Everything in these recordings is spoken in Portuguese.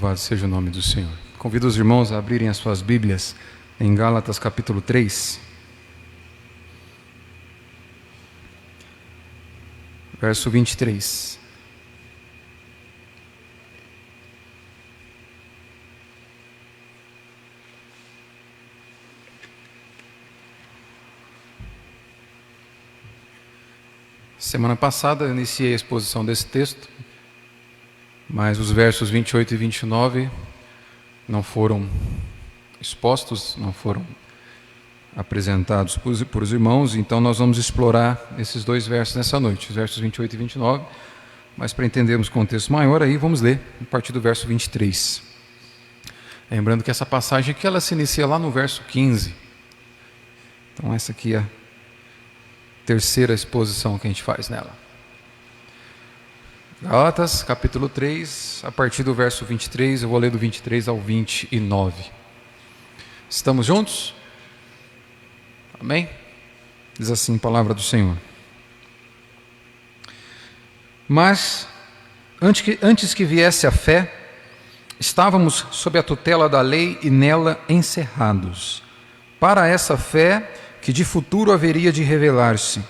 Louvado seja o nome do Senhor. Convido os irmãos a abrirem as suas Bíblias em Gálatas capítulo 3, verso 23. Semana passada eu iniciei a exposição desse texto, mas os versos 28 e 29 não foram expostos, não foram apresentados por os irmãos, então nós vamos explorar esses dois versos nessa noite, os versos 28 e 29, mas para entendermos o contexto maior, aí vamos ler a partir do verso 23. Lembrando que essa passagem aqui, ela se inicia lá no verso 15, então essa aqui é a terceira exposição que a gente faz nela. Gálatas, capítulo 3, a partir do verso 23, eu vou ler do 23 ao 29. Estamos juntos? Amém? Diz assim a palavra do Senhor. Mas, antes que viesse a fé, estávamos sob a tutela da lei e nela encerrados, para essa fé que de futuro haveria de revelar-se.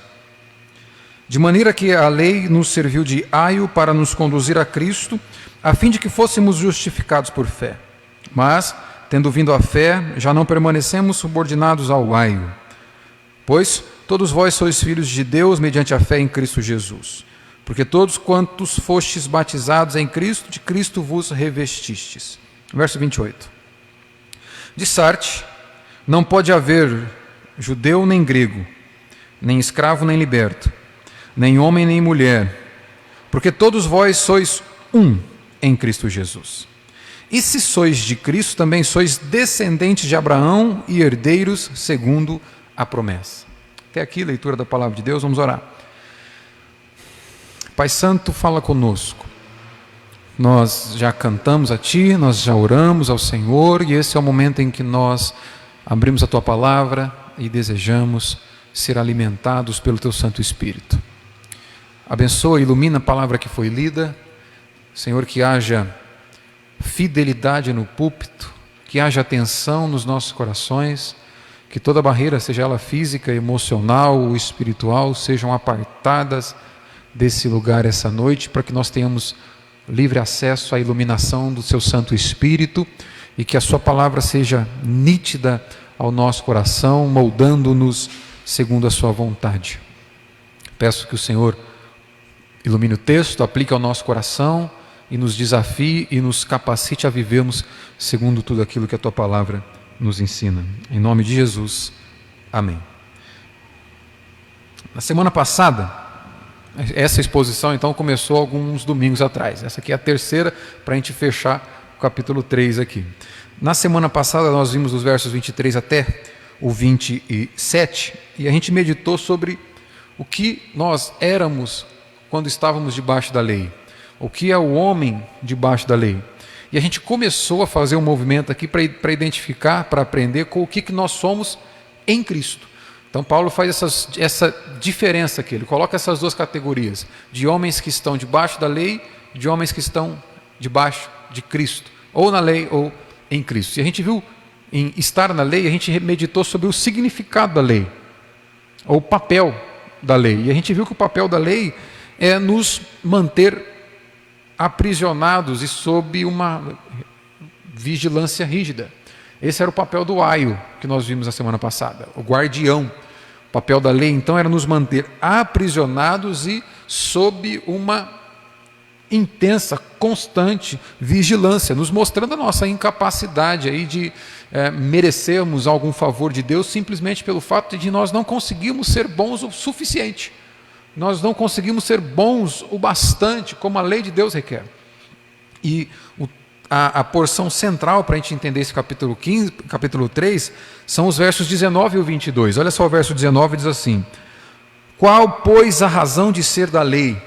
De maneira que a lei nos serviu de aio para nos conduzir a Cristo, a fim de que fôssemos justificados por fé. Mas, tendo vindo a fé, já não permanecemos subordinados ao aio. Pois todos vós sois filhos de Deus mediante a fé em Cristo Jesus. Porque todos quantos fostes batizados em Cristo, de Cristo vos revestistes. Verso 28. De Sarte, não pode haver judeu nem grego, nem escravo nem liberto, nem homem nem mulher, porque todos vós sois um em Cristo Jesus. E se sois de Cristo, também sois descendentes de Abraão e herdeiros segundo a promessa. Até aqui, leitura da palavra de Deus, vamos orar. Pai Santo, fala conosco. Nós já cantamos a Ti, nós já oramos ao Senhor, e esse é o momento em que nós abrimos a Tua palavra e desejamos ser alimentados pelo Teu Santo Espírito. Abençoa e ilumina a palavra que foi lida, Senhor, que haja fidelidade no púlpito, que haja atenção nos nossos corações, que toda barreira, seja ela física, emocional ou espiritual, sejam apartadas desse lugar essa noite, para que nós tenhamos livre acesso à iluminação do Seu Santo Espírito e que a Sua palavra seja nítida ao nosso coração, moldando-nos segundo a Sua vontade. Peço que o Senhor ilumine o texto, aplique ao nosso coração e nos desafie e nos capacite a vivermos segundo tudo aquilo que a Tua palavra nos ensina. Em nome de Jesus, amém. Na semana passada, essa exposição então começou alguns domingos atrás. Essa aqui é a terceira para a gente fechar o capítulo 3 aqui. Na semana passada nós vimos os versos 23 até o 27 e a gente meditou sobre o que nós éramos quando estávamos debaixo da lei, o que é o homem debaixo da lei. E a gente começou a fazer um movimento aqui para identificar, para aprender com o que nós somos em Cristo. Então Paulo faz essa diferença aqui, ele coloca essas duas categorias, de homens que estão debaixo da lei, de homens que estão debaixo de Cristo, ou na lei ou em Cristo. E a gente viu em estar na lei, a gente meditou sobre o significado da lei, ou o papel da lei. E a gente viu que o papel da lei é nos manter aprisionados e sob uma vigilância rígida. Esse era o papel do aio que nós vimos na semana passada, o guardião. O papel da lei, então, era nos manter aprisionados e sob uma intensa, constante vigilância, nos mostrando a nossa incapacidade aí de merecermos algum favor de Deus, simplesmente pelo fato de nós não conseguirmos ser bons o suficiente. Nós não conseguimos ser bons o bastante, como a lei de Deus requer. E a porção central para a gente entender esse capítulo 3, são os versos 19 e 22. Olha só o verso 19, diz assim: qual, pois, a razão de ser da lei?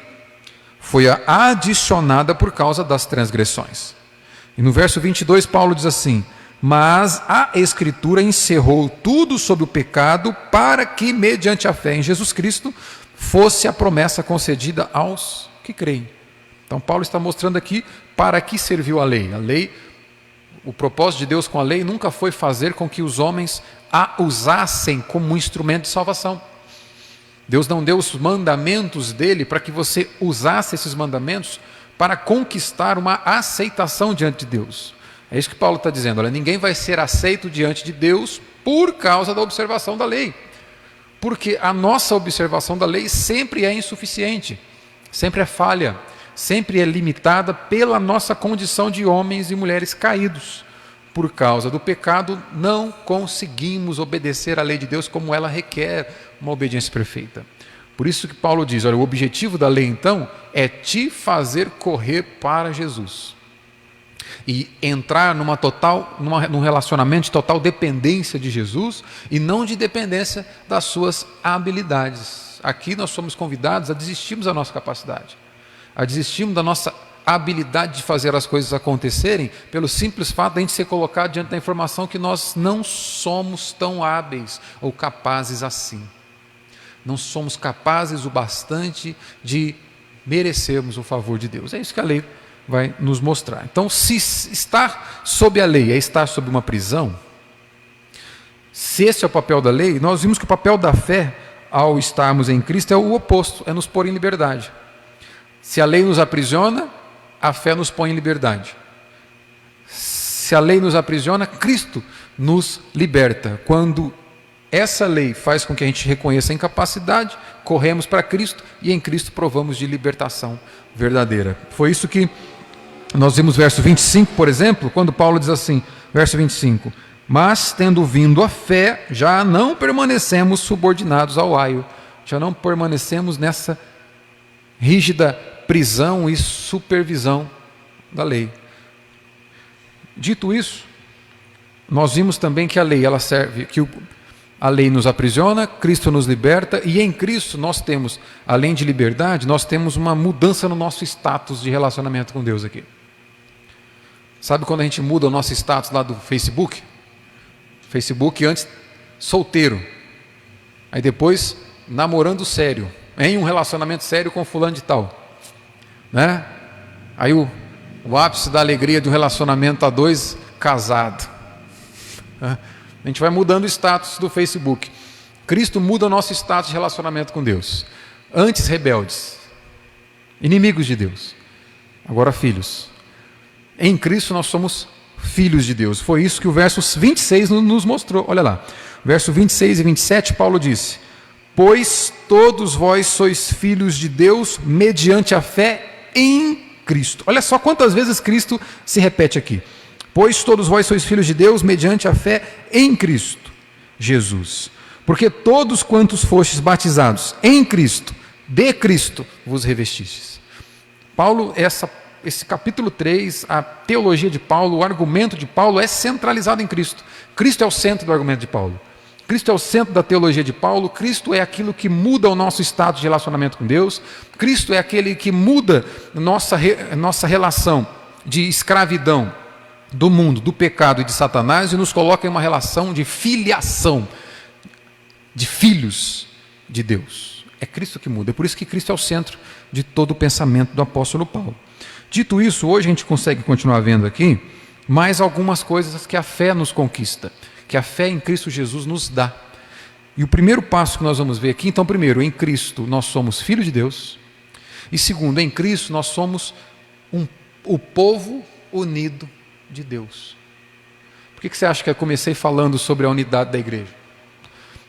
Foi adicionada por causa das transgressões. E no verso 22, Paulo diz assim: mas a Escritura encerrou tudo sobre o pecado, para que, mediante a fé em Jesus Cristo, fosse a promessa concedida aos que creem. Então Paulo está mostrando aqui para que serviu a lei. A lei, o propósito de Deus com a lei nunca foi fazer com que os homens a usassem como um instrumento de salvação. Deus não deu os mandamentos dele para que você usasse esses mandamentos para conquistar uma aceitação diante de Deus. É isso que Paulo está dizendo. Olha, ninguém vai ser aceito diante de Deus por causa da observação da lei. Porque a nossa observação da lei sempre é insuficiente, sempre é falha, sempre é limitada pela nossa condição de homens e mulheres caídos. Por causa do pecado, não conseguimos obedecer à lei de Deus como ela requer uma obediência perfeita. Por isso que Paulo diz, olha, o objetivo da lei então é te fazer correr para Jesus. E entrar num relacionamento de total dependência de Jesus e não de dependência das suas habilidades. Aqui nós somos convidados a desistirmos da nossa capacidade, a desistirmos da nossa habilidade de fazer as coisas acontecerem, pelo simples fato de a gente ser colocado diante da informação que nós não somos tão hábeis ou capazes assim. Não somos capazes o bastante de merecermos o favor de Deus. É isso que a lei vai nos mostrar. Então, se estar sob a lei é estar sob uma prisão, se esse é o papel da lei, nós vimos que o papel da fé, ao estarmos em Cristo, é o oposto, é nos pôr em liberdade. Se a lei nos aprisiona, a fé nos põe em liberdade. Se a lei nos aprisiona, Cristo nos liberta. Quando essa lei faz com que a gente reconheça a incapacidade, corremos para Cristo e em Cristo provamos de libertação verdadeira. Foi isso que nós vimos verso 25, por exemplo, quando Paulo diz assim, verso 25: mas tendo vindo a fé, já não permanecemos subordinados ao aio, já não permanecemos nessa rígida prisão e supervisão da lei. Dito isso, nós vimos também que a lei, ela serve, que a lei nos aprisiona, Cristo nos liberta, e em Cristo nós temos, além de liberdade, nós temos uma mudança no nosso status de relacionamento com Deus aqui. Sabe quando a gente muda o nosso status lá do Facebook? Facebook antes solteiro, aí depois namorando sério, em um relacionamento sério com fulano de tal, né? Aí o ápice da alegria de um relacionamento a dois, casado. A gente vai mudando o status do Facebook. Cristo muda o nosso status de relacionamento com Deus. Antes rebeldes, inimigos de Deus, agora filhos. Em Cristo nós somos filhos de Deus. Foi isso que o verso 26 nos mostrou. Olha lá, verso 26 e 27, Paulo disse: pois todos vós sois filhos de Deus mediante a fé em Cristo. Olha só quantas vezes Cristo se repete aqui. Pois todos vós sois filhos de Deus mediante a fé em Cristo Jesus. Porque todos quantos fostes batizados em Cristo, de Cristo vos revestistes. Paulo, esse capítulo 3, a teologia de Paulo, o argumento de Paulo é centralizado em Cristo. Cristo é o centro do argumento de Paulo. Cristo é o centro da teologia de Paulo. Cristo é aquilo que muda o nosso estado de relacionamento com Deus. Cristo é aquele que muda nossa relação de escravidão do mundo, do pecado e de Satanás e nos coloca em uma relação de filiação, de filhos de Deus. É Cristo que muda. É por isso que Cristo é o centro de todo o pensamento do apóstolo Paulo. Dito isso, hoje a gente consegue continuar vendo aqui mais algumas coisas que a fé nos conquista, que a fé em Cristo Jesus nos dá. E o primeiro passo que nós vamos ver aqui, então, primeiro, em Cristo nós somos filhos de Deus, e segundo, em Cristo nós somos o povo unido de Deus. Por que você acha que eu comecei falando sobre a unidade da igreja?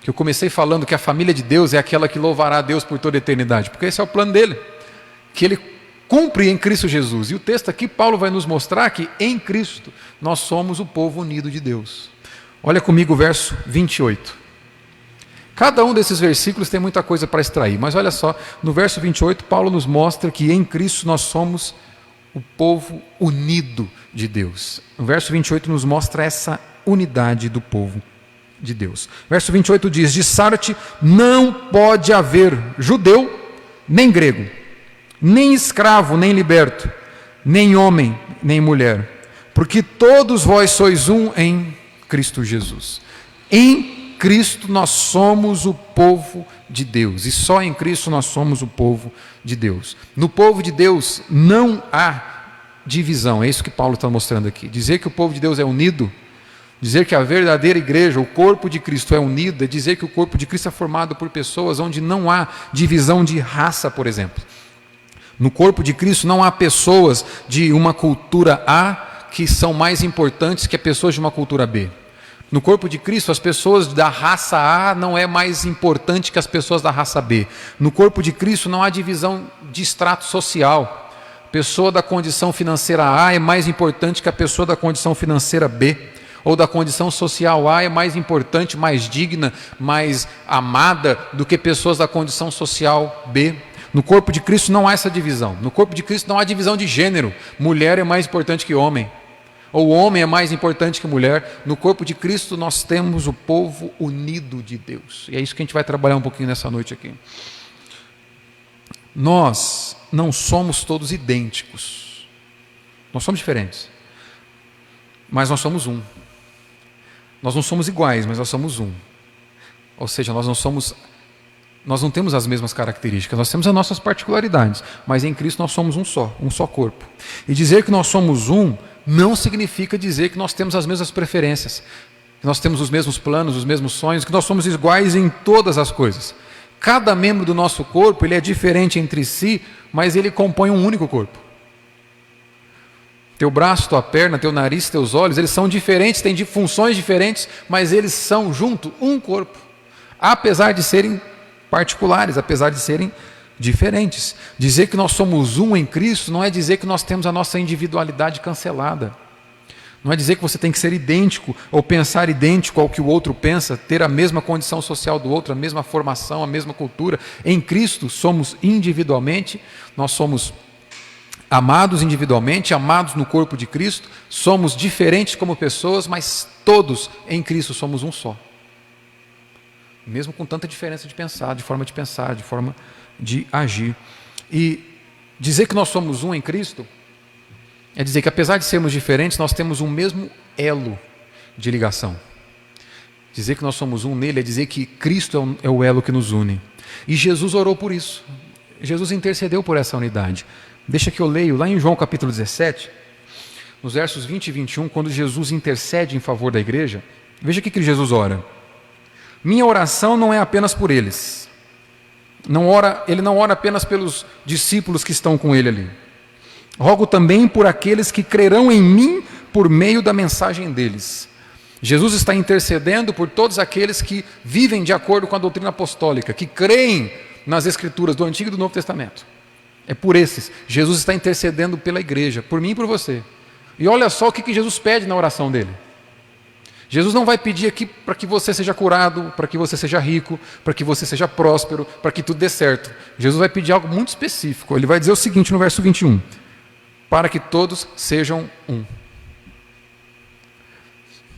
Que eu comecei falando que a família de Deus é aquela que louvará a Deus por toda a eternidade, porque esse é o plano dele, que ele cumpre em Cristo Jesus. E o texto aqui, Paulo vai nos mostrar que em Cristo nós somos o povo unido de Deus. Olha comigo o verso 28. Cada um desses versículos tem muita coisa para extrair, mas olha só, no verso 28, Paulo nos mostra que em Cristo nós somos o povo unido de Deus. O verso 28 nos mostra essa unidade do povo de Deus. Verso 28 diz: de Sarte não pode haver judeu, nem grego, nem escravo, nem liberto, nem homem, nem mulher, porque todos vós sois um em Cristo Jesus. Em Cristo nós somos o povo de Deus, e só em Cristo nós somos o povo de Deus. No povo de Deus não há divisão, é isso que Paulo está mostrando aqui. Dizer que o povo de Deus é unido, dizer que a verdadeira igreja, o corpo de Cristo é unido, é dizer que o corpo de Cristo é formado por pessoas onde não há divisão de raça, por exemplo. No corpo de Cristo não há pessoas de uma cultura A que são mais importantes que as pessoas de uma cultura B. No corpo de Cristo, as pessoas da raça A não é mais importante que as pessoas da raça B. No corpo de Cristo não há divisão de extrato social. A pessoa da condição financeira A é mais importante que a pessoa da condição financeira B. Ou da condição social A é mais importante, mais digna, mais amada do que pessoas da condição social B. No corpo de Cristo não há essa divisão. No corpo de Cristo não há divisão de gênero. Mulher é mais importante que homem. Ou homem é mais importante que mulher. No corpo de Cristo nós temos o povo unido de Deus. E é isso que a gente vai trabalhar um pouquinho nessa noite aqui. Nós não somos todos idênticos. Nós somos diferentes. Mas nós somos um. Nós não somos iguais, mas nós somos um. Ou seja, nós não temos as mesmas características, nós temos as nossas particularidades, mas em Cristo nós somos um só corpo. E dizer que nós somos um não significa dizer que nós temos as mesmas preferências, que nós temos os mesmos planos, os mesmos sonhos, que nós somos iguais em todas as coisas. Cada membro do nosso corpo, ele é diferente entre si, mas ele compõe um único corpo. Teu braço, tua perna, teu nariz, teus olhos, eles são diferentes, têm funções diferentes, mas eles são junto um corpo, apesar de serem particulares, apesar de serem diferentes. Dizer que nós somos um em Cristo não é dizer que nós temos a nossa individualidade cancelada. Não é dizer que você tem que ser idêntico ou pensar idêntico ao que o outro pensa, ter a mesma condição social do outro, a mesma formação, a mesma cultura. Em Cristo somos individualmente, nós somos amados individualmente, amados no corpo de Cristo, somos diferentes como pessoas, mas todos em Cristo somos um só. Mesmo com tanta diferença de pensar, de forma de agir. E dizer que nós somos um em Cristo é dizer que apesar de sermos diferentes, nós temos um mesmo elo de ligação. Dizer que nós somos um nele é dizer que Cristo é o elo que nos une. E Jesus orou por isso. Jesus intercedeu por essa unidade. Deixa que eu leio lá em João capítulo 17, nos versos 20 e 21, quando Jesus intercede em favor da igreja. Veja o que Jesus ora. Minha oração não é apenas por eles. Ele não ora apenas pelos discípulos que estão com ele ali. Rogo também por aqueles que crerão em mim por meio da mensagem deles. Jesus está intercedendo por todos aqueles que vivem de acordo com a doutrina apostólica, que creem nas Escrituras do Antigo e do Novo Testamento. É por esses. Jesus está intercedendo pela igreja, por mim e por você. E olha só o que Jesus pede na oração dele. Jesus não vai pedir aqui para que você seja curado, para que você seja rico, para que você seja próspero, para que tudo dê certo. Jesus vai pedir algo muito específico. Ele vai dizer o seguinte no verso 21. Para que todos sejam um.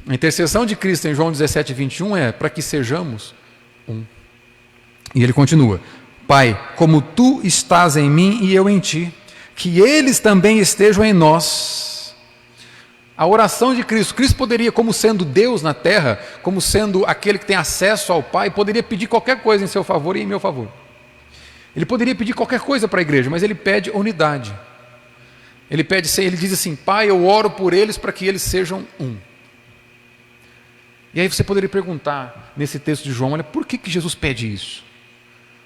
A intercessão de Cristo em João 17, 21 é para que sejamos um. E ele continua. Pai, como tu estás em mim e eu em ti, que eles também estejam em nós. A oração de Cristo, Cristo poderia, como sendo Deus na terra, como sendo aquele que tem acesso ao Pai, poderia pedir qualquer coisa em seu favor e em meu favor. Ele poderia pedir qualquer coisa para a igreja, mas ele pede unidade. Ele diz assim, Pai, eu oro por eles para que eles sejam um. E aí você poderia perguntar, nesse texto de João, olha, por que Jesus pede isso?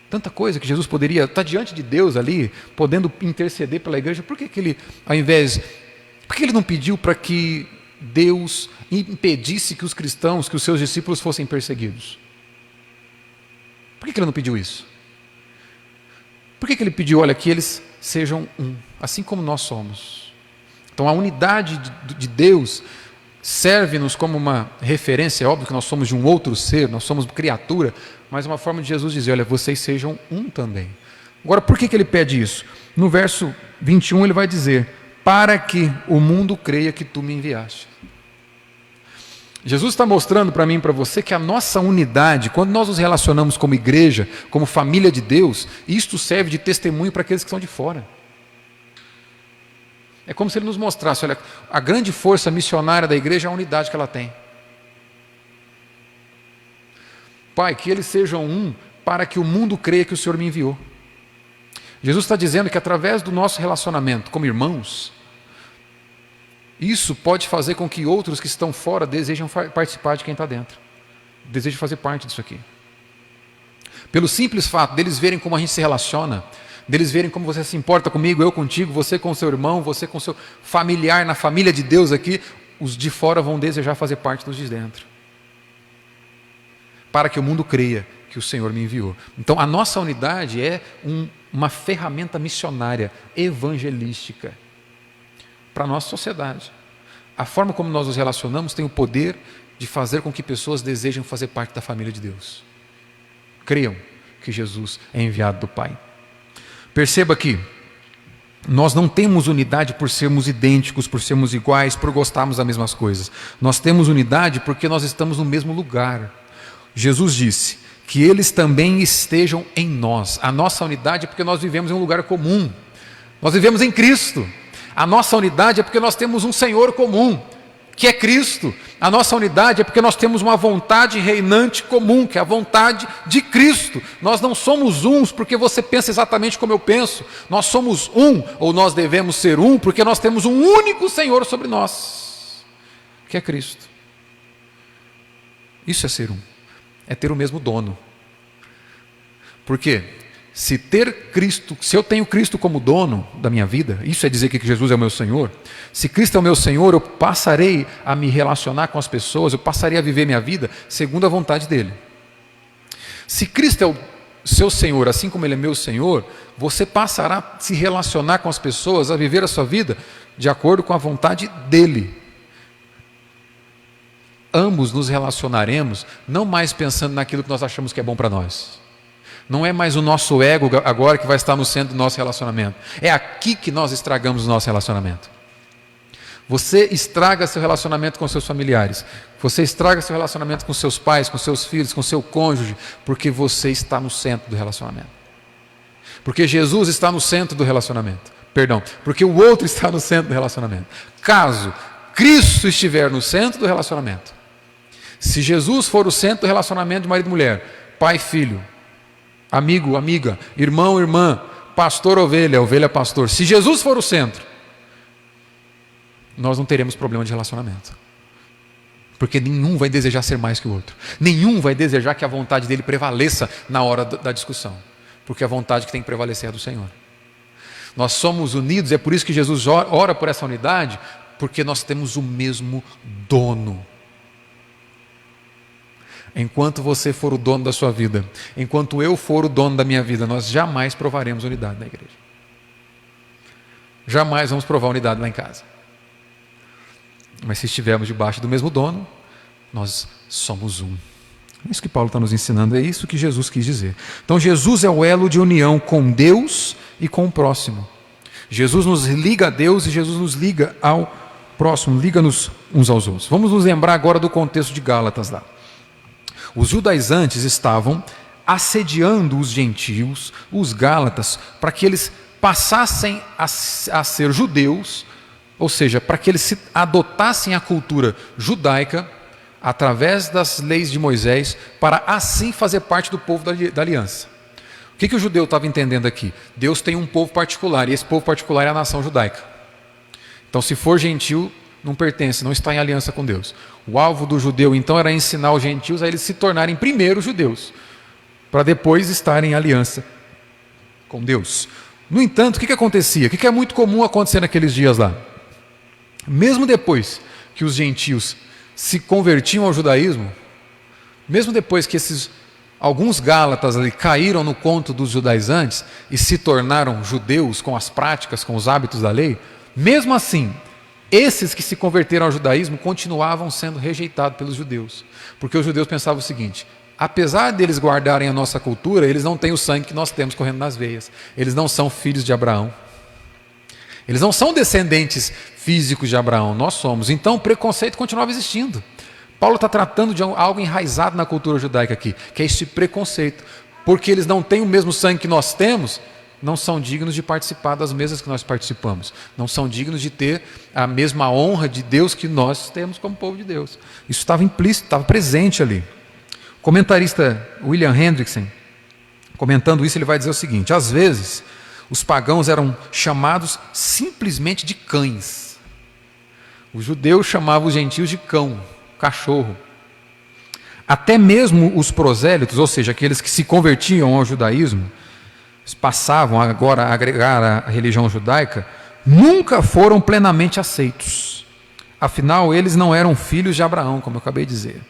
Tanta coisa que Jesus poderia estar diante de Deus ali, podendo interceder pela igreja, por que ele, por que ele não pediu para que Deus impedisse que os cristãos, que os seus discípulos fossem perseguidos? Por que ele não pediu isso? Por que ele pediu, olha, que eles sejam um, assim como nós somos? Então a unidade de Deus serve-nos como uma referência. É óbvio que nós somos de um outro ser, nós somos criatura, mas uma forma de Jesus dizer, olha, vocês sejam um também. Agora, por que ele pede isso? No verso 21 ele vai dizer, para que o mundo creia que tu me enviaste. Jesus está mostrando para mim e para você que a nossa unidade, quando nós nos relacionamos como igreja, como família de Deus, isto serve de testemunho para aqueles que estão de fora. É como se ele nos mostrasse, olha, a grande força missionária da igreja é a unidade que ela tem. Pai, que eles sejam um, para que o mundo creia que o Senhor me enviou. Jesus está dizendo que através do nosso relacionamento como irmãos, isso pode fazer com que outros que estão fora desejam participar de quem está dentro, desejam fazer parte disso aqui. Pelo simples fato deles verem como a gente se relaciona, deles verem como você se importa comigo, eu contigo, você com o seu irmão, você com o seu familiar na família de Deus aqui, os de fora vão desejar fazer parte dos de dentro, para que o mundo creia que o Senhor me enviou. Então a nossa unidade é uma ferramenta missionária, evangelística, para a nossa sociedade. A forma como nós nos relacionamos tem o poder de fazer com que pessoas desejem fazer parte da família de Deus. Creiam que Jesus é enviado do Pai. Perceba que nós não temos unidade por sermos idênticos, por sermos iguais, por gostarmos das mesmas coisas. Nós temos unidade porque nós estamos no mesmo lugar. Jesus disse que eles também estejam em nós. A nossa unidade é porque nós vivemos em um lugar comum. Nós vivemos em Cristo. A nossa unidade é porque nós temos um Senhor comum, que é Cristo. A nossa unidade é porque nós temos uma vontade reinante comum, que é a vontade de Cristo. Nós não somos uns porque você pensa exatamente como eu penso. Nós somos um, ou nós devemos ser um, porque nós temos um único Senhor sobre nós, que é Cristo. Isso é ser um, é ter o mesmo dono. Por quê? Se eu tenho Cristo como dono da minha vida, isso é dizer que Jesus é o meu Senhor. Se Cristo é o meu Senhor, eu passarei a me relacionar com as pessoas, eu passarei a viver minha vida segundo a vontade dEle. Se Cristo é o seu Senhor, assim como Ele é meu Senhor, você passará a se relacionar com as pessoas, a viver a sua vida de acordo com a vontade dEle. Ambos nos relacionaremos, não mais pensando naquilo que nós achamos que é bom para nós. Não é mais o nosso ego agora que vai estar no centro do nosso relacionamento. É aqui que nós estragamos o nosso relacionamento. Você estraga seu relacionamento com seus familiares. Você estraga seu relacionamento com seus pais, com seus filhos, com seu cônjuge, porque você está no centro do relacionamento. Porque Jesus está no centro do relacionamento. Perdão, porque o outro está no centro do relacionamento. Caso Cristo estiver no centro do relacionamento, se Jesus for o centro do relacionamento de marido e mulher, pai e filho, amigo, amiga, irmão, irmã, pastor, ovelha, ovelha, pastor. Se Jesus for o centro, nós não teremos problema de relacionamento. Porque nenhum vai desejar ser mais que o outro. Nenhum vai desejar que a vontade dele prevaleça na hora da discussão. Porque a vontade que tem que prevalecer é a do Senhor. Nós somos unidos, é por isso que Jesus ora por essa unidade, porque nós temos o mesmo dono. Enquanto você for o dono da sua vida, enquanto eu for o dono da minha vida, nós jamais provaremos unidade na igreja. Jamais vamos provar unidade lá em casa. Mas se estivermos debaixo do mesmo dono, nós somos um. É isso que Paulo está nos ensinando, é isso que Jesus quis dizer. Então Jesus é o elo de união com Deus e com o próximo. Jesus nos liga a Deus e Jesus nos liga ao próximo, liga-nos uns aos outros. Vamos nos lembrar agora do contexto de Gálatas lá. Os judaizantes estavam assediando os gentios, os gálatas, para que eles passassem a ser judeus, ou seja, para que eles adotassem a cultura judaica através das leis de Moisés, para assim fazer parte do povo da aliança. O que o judeu estava entendendo aqui? Deus tem um povo particular, e esse povo particular é a nação judaica. Então, se for gentil, não pertence, não está em aliança com Deus. O alvo do judeu, então, era ensinar os gentios a eles se tornarem primeiro judeus, para depois estarem em aliança com Deus. No entanto, o que acontecia? O que é muito comum acontecer naqueles dias lá? Mesmo depois que os gentios se convertiam ao judaísmo, mesmo depois que alguns gálatas ali caíram no conto dos judaizantes e se tornaram judeus com as práticas, com os hábitos da lei, mesmo assim, esses que se converteram ao judaísmo continuavam sendo rejeitados pelos judeus, porque os judeus pensavam o seguinte: apesar deles guardarem a nossa cultura, eles não têm o sangue que nós temos correndo nas veias, eles não são filhos de Abraão, eles não são descendentes físicos de Abraão, nós somos. Então o preconceito continuava existindo. Paulo está tratando de algo enraizado na cultura judaica aqui, que é esse preconceito, porque eles não têm o mesmo sangue que nós temos, não são dignos de participar das mesas que nós participamos, não são dignos de ter a mesma honra de Deus que nós temos como povo de Deus. Isso estava implícito, estava presente ali. Comentarista William Hendrickson, comentando isso, ele vai dizer o seguinte: às vezes, os pagãos eram chamados simplesmente de cães. Os judeus chamavam os gentios de cão, cachorro. Até mesmo os prosélitos, ou seja, aqueles que se convertiam ao judaísmo, passavam agora a agregar a religião judaica, nunca foram plenamente aceitos. Afinal, eles não eram filhos de Abraão, como eu acabei de dizer.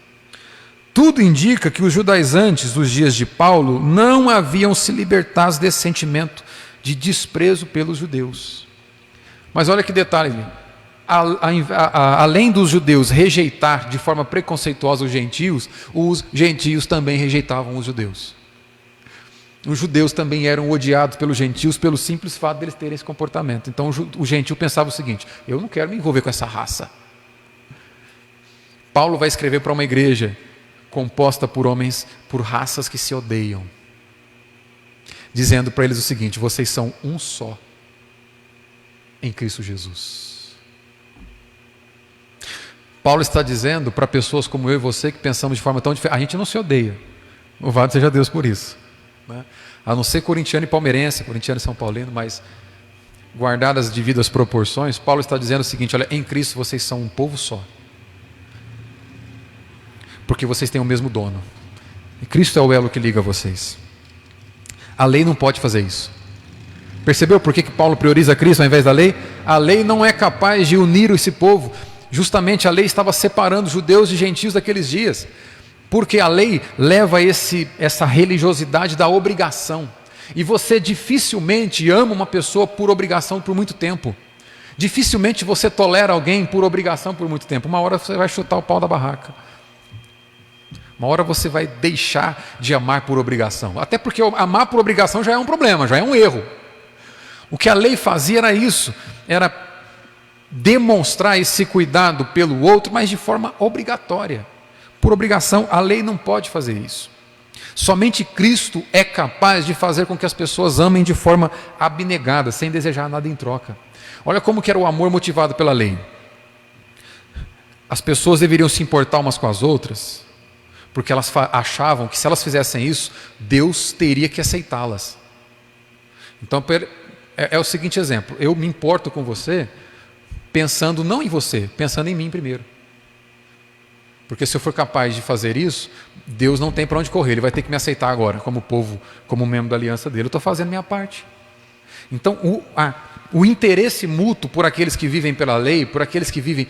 Tudo indica que os judaizantes dos dias de Paulo não haviam se libertado desse sentimento de desprezo pelos judeus. Mas olha que detalhe, além dos judeus rejeitar de forma preconceituosa os gentios também rejeitavam os judeus. Os judeus também eram odiados pelos gentios pelo simples fato deles terem esse comportamento. Então o gentio pensava o seguinte: eu não quero me envolver com essa raça. Paulo vai escrever para uma igreja composta por homens, por raças que se odeiam, dizendo para eles o seguinte: vocês são um só em Cristo Jesus. Paulo está dizendo para pessoas como eu e você que pensamos de forma tão diferente: a gente não se odeia, louvado seja Deus por isso, né? A não ser corintiano e palmeirense, corintiano e São Paulino, mas guardadas as devidas proporções, Paulo está dizendo o seguinte: olha, em Cristo vocês são um povo só, porque vocês têm o mesmo dono, e Cristo é o elo que liga vocês. A lei não pode fazer isso. Percebeu por que Paulo prioriza Cristo ao invés da lei? A lei não é capaz de unir esse povo. Justamente a lei estava separando judeus de gentios daqueles dias, porque a lei leva essa religiosidade da obrigação, e você dificilmente ama uma pessoa por obrigação por muito tempo, dificilmente você tolera alguém por obrigação por muito tempo. Uma hora você vai chutar o pau da barraca, uma hora você vai deixar de amar por obrigação, até porque amar por obrigação já é um problema, já é um erro. O que a lei fazia era isso, era demonstrar esse cuidado pelo outro, mas de forma obrigatória, por obrigação. A lei não pode fazer isso. Somente Cristo é capaz de fazer com que as pessoas amem de forma abnegada, sem desejar nada em troca. Olha como que era o amor motivado pela lei. As pessoas deveriam se importar umas com as outras, porque elas achavam que se elas fizessem isso, Deus teria que aceitá-las. Então é o seguinte exemplo: eu me importo com você pensando não em você, pensando em mim primeiro. Porque se eu for capaz de fazer isso, Deus não tem para onde correr, Ele vai ter que me aceitar agora, como povo, como membro da aliança dele. Eu estou fazendo minha parte. Então o interesse mútuo por aqueles que vivem pela lei, por aqueles que vivem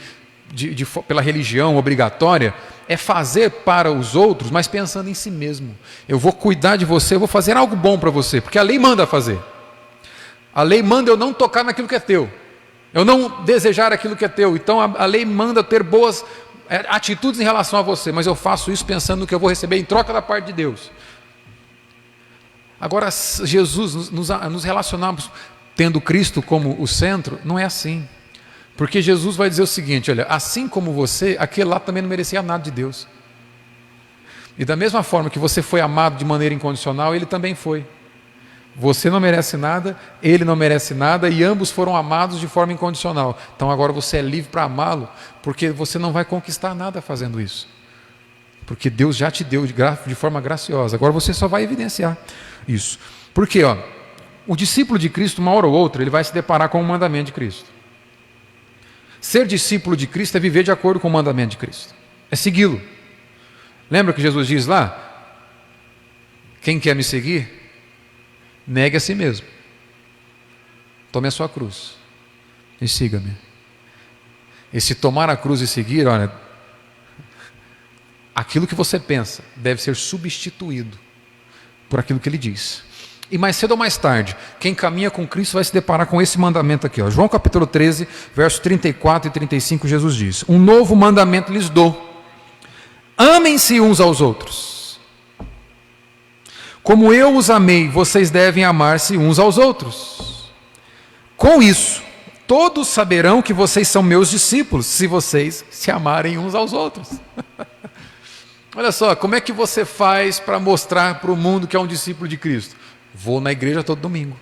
pela religião obrigatória, é fazer para os outros, mas pensando em si mesmo. Eu vou cuidar de você, eu vou fazer algo bom para você, porque a lei manda fazer. A lei manda eu não tocar naquilo que é teu, eu não desejar aquilo que é teu. Então a lei manda ter boas atitudes em relação a você, mas eu faço isso pensando no que eu vou receber em troca da parte de Deus. Agora, Jesus, nos relacionamos tendo Cristo como o centro, não é assim. Porque Jesus vai dizer o seguinte: olha, assim como você, aquele lá também não merecia nada de Deus. E da mesma forma que você foi amado de maneira incondicional, ele também foi. Você não merece nada, ele não merece nada, e ambos foram amados de forma incondicional. Então agora você é livre para amá-lo, porque você não vai conquistar nada fazendo isso, porque Deus já te deu de forma graciosa. Agora você só vai evidenciar isso. Porque o discípulo de Cristo, uma hora ou outra, ele vai se deparar com o mandamento de Cristo. Ser discípulo de Cristo é viver de acordo com o mandamento de Cristo, é segui-lo. Lembra que Jesus diz lá: quem quer me seguir, negue a si mesmo, tome a sua cruz e siga-me. Esse tomar a cruz e seguir, olha, aquilo que você pensa deve ser substituído por aquilo que ele diz. E mais cedo ou mais tarde, quem caminha com Cristo vai se deparar com esse mandamento aqui. João capítulo 13, versos 34 e 35, Jesus diz: um novo mandamento lhes dou, amem-se uns aos outros. Como eu os amei, vocês devem amar-se uns aos outros. Com isso, todos saberão que vocês são meus discípulos, se vocês se amarem uns aos outros. Olha só, como é que você faz para mostrar para o mundo que é um discípulo de Cristo? Vou na igreja todo domingo.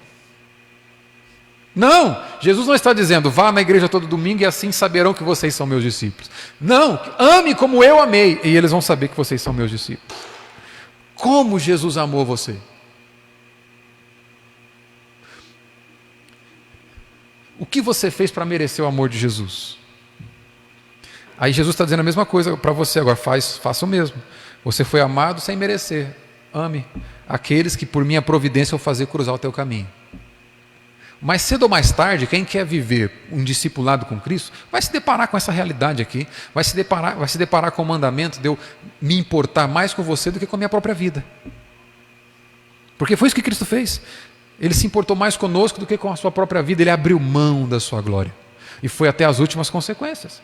Não, Jesus não está dizendo vá na igreja todo domingo e assim saberão que vocês são meus discípulos. Não, ame como eu amei, e eles vão saber que vocês são meus discípulos. como Jesus amou você. O que você fez para merecer o amor de Jesus? Aí Jesus está dizendo a mesma coisa para você agora, faça o mesmo. Você foi amado sem merecer. Ame aqueles que por minha providência eu fazer cruzar o teu caminho. Mais cedo ou mais tarde, quem quer viver um discipulado com Cristo, vai se deparar com essa realidade aqui, vai se deparar com o mandamento de eu me importar mais com você do que com a minha própria vida. Porque foi isso que Cristo fez. Ele se importou mais conosco do que com a sua própria vida, ele abriu mão da sua glória. E foi até as últimas consequências.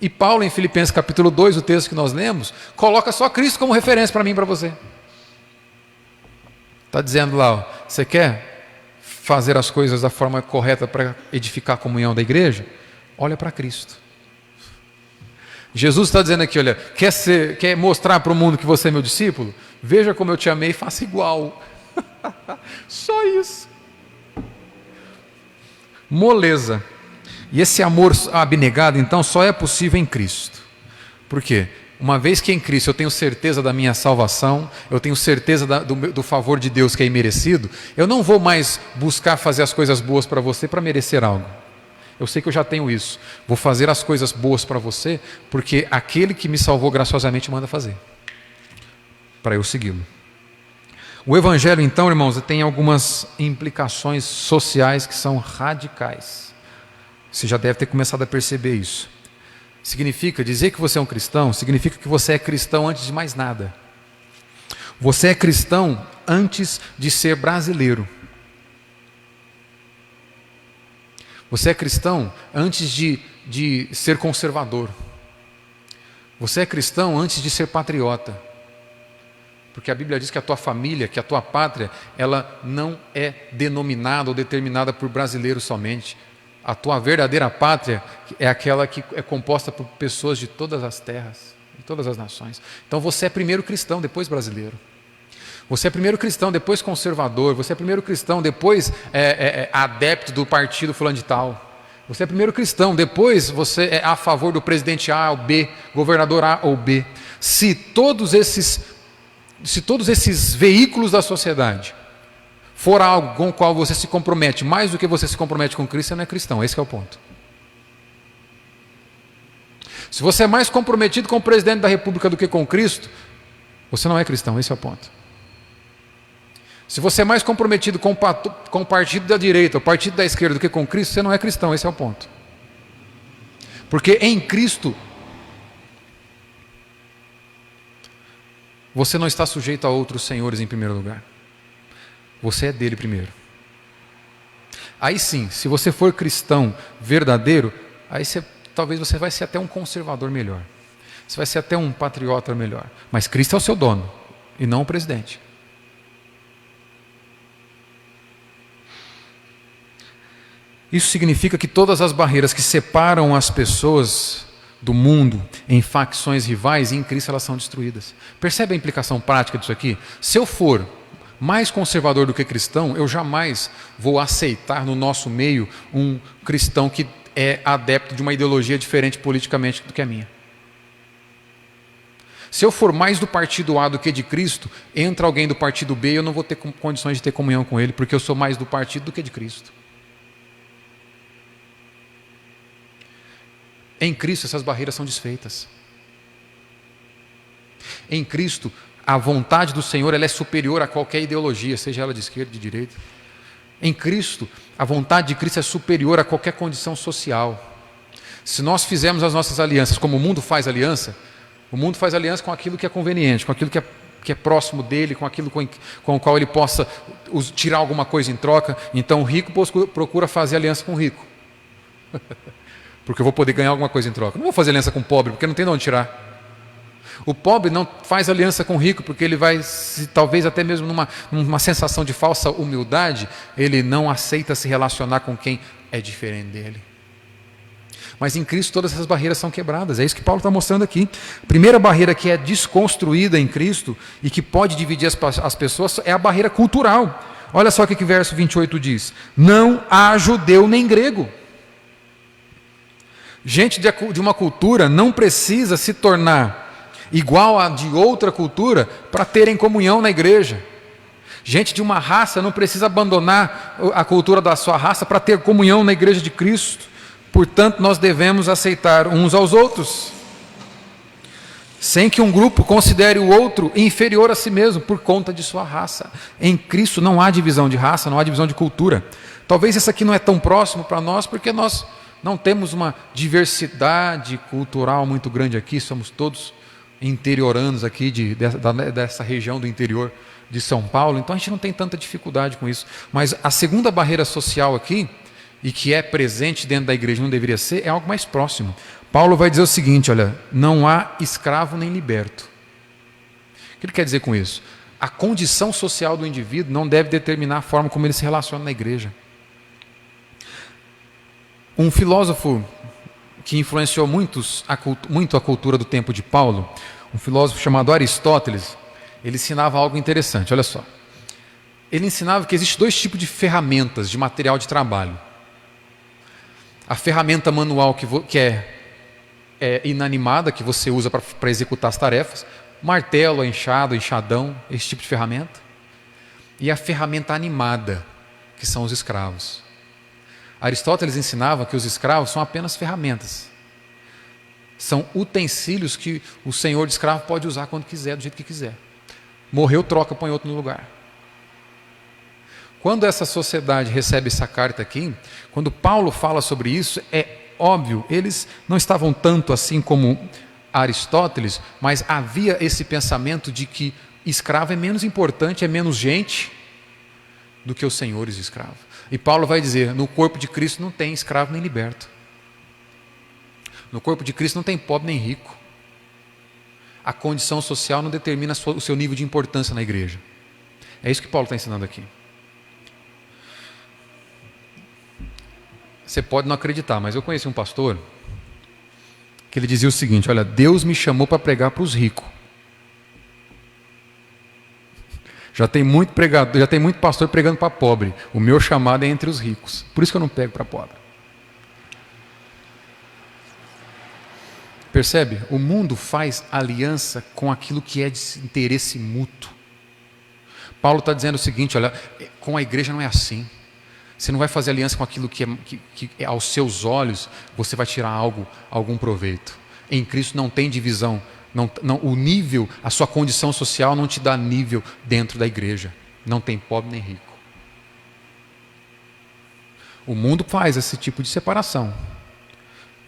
E Paulo, em Filipenses capítulo 2, o texto que nós lemos, coloca só Cristo como referência para mim e para você. Está dizendo lá, ó, você quer fazer as coisas da forma correta para edificar a comunhão da igreja? Olha para Cristo. Jesus está dizendo aqui, olha, quer mostrar para o mundo que você é meu discípulo? Veja como eu te amei e faça igual. Só isso. Moleza. E esse amor abnegado, então, só é possível em Cristo. Por quê? Uma vez que em Cristo eu tenho certeza da minha salvação, eu tenho certeza do favor de Deus que é imerecido, eu não vou mais buscar fazer as coisas boas para você para merecer algo. Eu sei que eu já tenho isso. Vou fazer as coisas boas para você, porque aquele que me salvou graciosamente manda fazer, para eu segui-lo. O Evangelho, então, irmãos, tem algumas implicações sociais que são radicais. Você já deve ter começado a perceber isso. Significa, dizer que você é um cristão, significa que você é cristão antes de mais nada. Você é cristão antes de ser brasileiro. Você é cristão antes de ser conservador. Você é cristão antes de ser patriota. Porque a Bíblia diz que a tua família, que a tua pátria, ela não é denominada ou determinada por brasileiros somente. A tua verdadeira pátria é aquela que é composta por pessoas de todas as terras, de todas as nações. Então você é primeiro cristão, depois brasileiro. Você é primeiro cristão, depois conservador. Você é primeiro cristão, depois adepto do partido fulano de tal. Você é primeiro cristão, depois você é a favor do presidente A ou B, governador A ou B. Se todos esses veículos da sociedade for algo com o qual você se compromete, mais do que você se compromete com Cristo, você não é cristão, esse é o ponto. Se você é mais comprometido com o presidente da República do que com Cristo, você não é cristão, esse é o ponto. Se você é mais comprometido com o partido da direita, o partido da esquerda do que com Cristo, você não é cristão, esse é o ponto. Porque em Cristo, você não está sujeito a outros senhores em primeiro lugar. Você é dele primeiro. Aí sim, se você for cristão verdadeiro, aí talvez você vai ser até um conservador melhor. Você vai ser até um patriota melhor. Mas Cristo é o seu dono, e não o presidente. Isso significa que todas as barreiras que separam as pessoas do mundo em facções rivais, em Cristo elas são destruídas. Percebe a implicação prática disso aqui? Se eu for mais conservador do que cristão, eu jamais vou aceitar no nosso meio um cristão que é adepto de uma ideologia diferente politicamente do que a minha. Se eu for mais do partido A do que de Cristo, entra alguém do partido B e eu não vou ter condições de ter comunhão com ele, porque eu sou mais do partido do que de Cristo. Em Cristo essas barreiras são desfeitas. Em Cristo a vontade do Senhor ela é superior a qualquer ideologia, seja ela de esquerda ou de direita. Em Cristo, a vontade de Cristo é superior a qualquer condição social. Se nós fizermos as nossas alianças como o mundo faz aliança, o mundo faz aliança com aquilo que é conveniente, com aquilo que é próximo dele, com aquilo com o qual ele possa tirar alguma coisa em troca. Então o rico procura fazer aliança com o rico. Porque eu vou poder ganhar alguma coisa em troca. Não vou fazer aliança com o pobre, porque não tem de onde tirar. O pobre não faz aliança com o rico, porque ele vai, talvez até mesmo numa sensação de falsa humildade, ele não aceita se relacionar com quem é diferente dele. Mas em Cristo todas essas barreiras são quebradas, é isso que Paulo está mostrando aqui. A primeira barreira que é desconstruída em Cristo e que pode dividir as pessoas é a barreira cultural. Olha só o que o verso 28 diz: não há judeu nem grego. Gente de uma cultura não precisa se tornar igual a de outra cultura, para terem comunhão na igreja. Gente de uma raça não precisa abandonar a cultura da sua raça para ter comunhão na igreja de Cristo. Portanto, nós devemos aceitar uns aos outros, sem que um grupo considere o outro inferior a si mesmo por conta de sua raça. Em Cristo não há divisão de raça, não há divisão de cultura. Talvez isso aqui não é tão próximo para nós, porque nós não temos uma diversidade cultural muito grande aqui, somos todos interioranos aqui dessa região do interior de São Paulo, então a gente não tem tanta dificuldade com isso. Mas a segunda barreira social aqui, e que é presente dentro da igreja, não deveria ser, é algo mais próximo. Paulo vai dizer o seguinte, olha, não há escravo nem liberto. O que ele quer dizer com isso? A condição social do indivíduo não deve determinar a forma como ele se relaciona na igreja. Um filósofo que influenciou muito a cultura do tempo de Paulo, um filósofo chamado Aristóteles, ele ensinava algo interessante, olha só. Ele ensinava que existem dois tipos de ferramentas, de material de trabalho. A ferramenta manual que é inanimada, que você usa para executar as tarefas, martelo, enxada, enxadão, esse tipo de ferramenta. E a ferramenta animada, que são os escravos. Aristóteles ensinava que os escravos são apenas ferramentas. São utensílios que o senhor de escravo pode usar quando quiser, do jeito que quiser. Morreu, troca, põe outro no lugar. Quando essa sociedade recebe essa carta aqui, quando Paulo fala sobre isso, é óbvio, eles não estavam tanto assim como Aristóteles, mas havia esse pensamento de que escravo é menos importante, é menos gente do que os senhores de escravo. E Paulo vai dizer, no corpo de Cristo não tem escravo nem liberto. No corpo de Cristo não tem pobre nem rico. A condição social não determina o seu nível de importância na igreja. É isso que Paulo está ensinando aqui. Você pode não acreditar, mas eu conheci um pastor que ele dizia o seguinte, olha, Deus me chamou para pregar para os ricos. Já tem muito pregador, já tem muito pastor pregando para pobre. O meu chamado é entre os ricos. Por isso que eu não prego para pobre. Percebe? O mundo faz aliança com aquilo que é de interesse mútuo. Paulo está dizendo o seguinte, olha, com a igreja não é assim. Você não vai fazer aliança com aquilo que é aos seus olhos, você vai tirar algum proveito. Em Cristo não tem divisão. O nível, a sua condição social não te dá nível dentro da igreja. Não tem pobre nem rico. O mundo faz esse tipo de separação.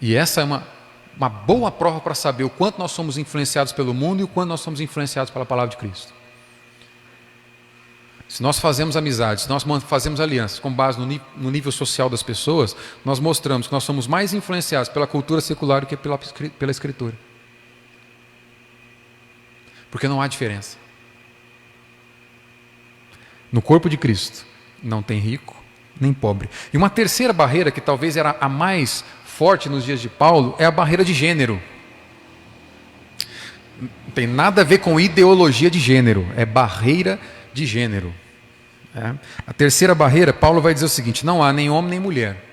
E essa é uma boa prova para saber o quanto nós somos influenciados pelo mundo e o quanto nós somos influenciados pela palavra de Cristo. Se nós fazemos amizades, se nós fazemos alianças com base no nível social das pessoas, nós mostramos que nós somos mais influenciados pela cultura secular do que pela Escritura. Porque não há diferença. No corpo de Cristo, não tem rico nem pobre. E uma terceira barreira, que talvez era a mais forte nos dias de Paulo, é a barreira de gênero. Não tem nada a ver com ideologia de gênero, é barreira de gênero. A terceira barreira, Paulo vai dizer o seguinte, não há nem homem nem mulher.